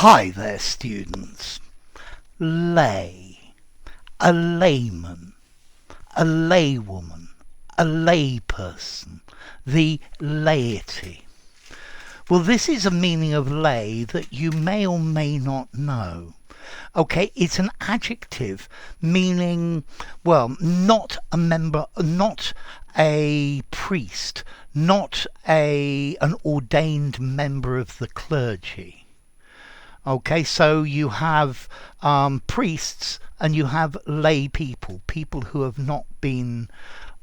Hi there, students. Lay, a layman, a laywoman, a layperson, the laity. Well, this is a meaning of lay that you may or may not know. Okay, it's an adjective meaning, well, not a member, not a priest, not an ordained member of the clergy. Okay, so you have priests and you have lay people, people who have not been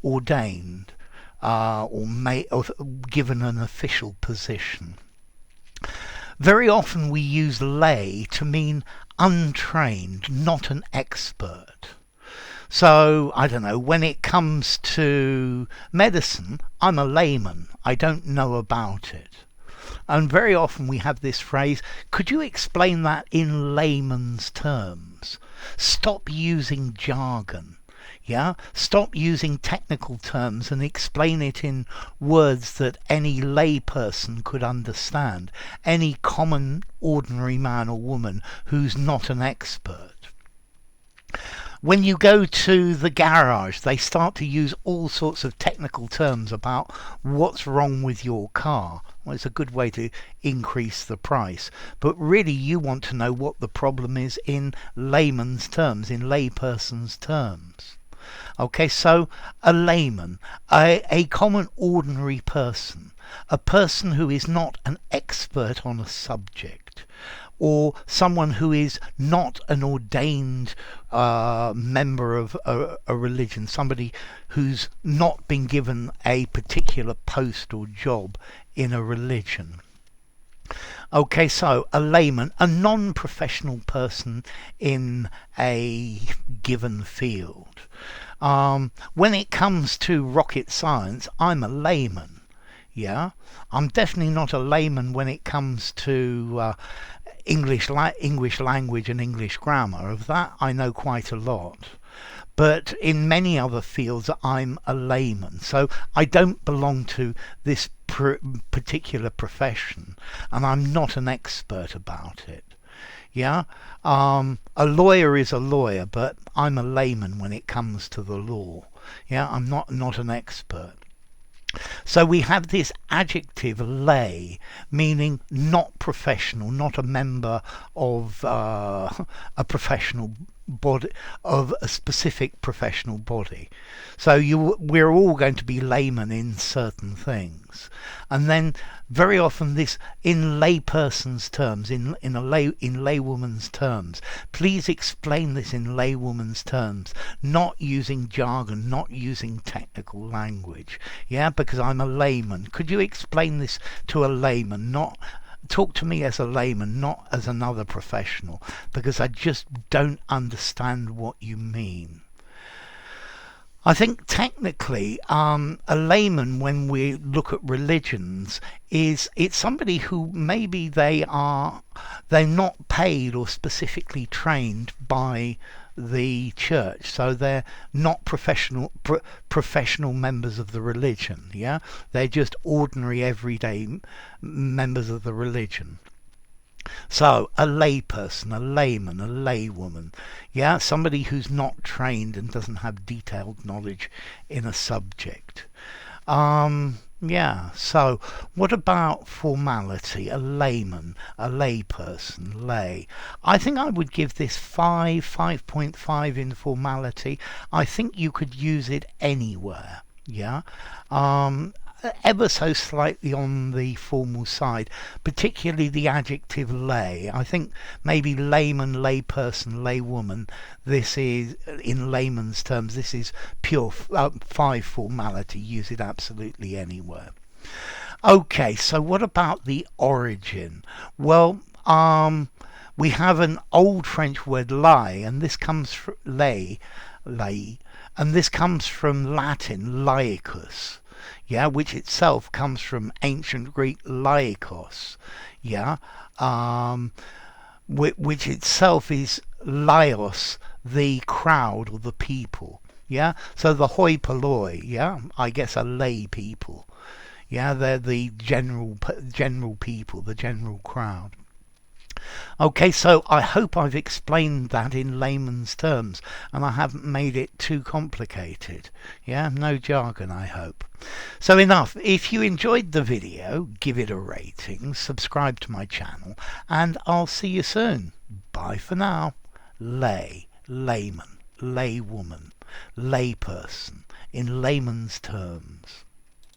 ordained or given an official position. Very often we use lay to mean untrained, not an expert. So, I don't know, when it comes to medicine, I'm a layman. I don't know about it. And very often we have this phrase, could you explain that in layman's terms? Stop using jargon. Yeah? Stop using technical terms and explain it in words that any layperson could understand. Any common, ordinary man or woman who's not an expert. When you go to the garage, they start to use all sorts of technical terms about what's wrong with your car. Well, it's a good way to increase the price. But really, you want to know what the problem is in layman's terms, in layperson's terms. Okay, so a layman, a common ordinary person, a person who is not an expert on a subject, or someone who is not an ordained member of a religion, somebody who's not been given a particular post or job in a religion. Okay, so a layman, a non-professional person in a given field. When it comes to rocket science, I'm a layman. Yeah, I'm definitely not a layman when it comes to English language and English grammar. Of that I know quite a lot. But in many other fields I'm a layman. So I don't belong to this particular profession and I'm not an expert about it. Yeah, a lawyer is a lawyer, but I'm a layman when it comes to the law. Yeah, I'm not an expert. So we have this adjective lay, meaning not professional, not a member of a professional body, of a specific professional body. So we're all going to be laymen in certain things. And then very often this, in layperson's terms, in laywoman's terms, please explain this in laywoman's terms, not using jargon, not using technical language. Yeah, because I'm a layman. Could you explain this to a layman? Not talk to me as a layman, not as another professional, because I just don't understand what you mean. I think technically a layman, when we look at religions, it's somebody who maybe they're not paid or specifically trained by the church, so they're not professional members of the religion. Yeah, they're just ordinary everyday members of the religion. So a layperson, a layman, a laywoman, yeah, somebody who's not trained and doesn't have detailed knowledge in a subject. Yeah, so what about formality? A layman, a layperson, lay. I think I would give this 5.5 in formality. I think you could use it anywhere, yeah. Ever so slightly on the formal side, particularly the adjective lay. I think maybe layman, layperson, laywoman, this is, in layman's terms, this is pure 5 formality. Use it absolutely anywhere. Okay, so what about the origin? Well, we have an old French word lay, and this comes from lay, and this comes from Latin laicus. Yeah, which itself comes from ancient Greek laikos, yeah, which itself is laios, the crowd or the people, yeah. So the hoi polloi, yeah, I guess are lay people, yeah, they're the general people, the general crowd. Okay, so I hope I've explained that in layman's terms and I haven't made it too complicated. Yeah, no jargon, I hope. So enough. If you enjoyed the video, give it a rating, subscribe to my channel, and I'll see you soon. Bye for now. Layman, laywoman, layperson, in layman's terms.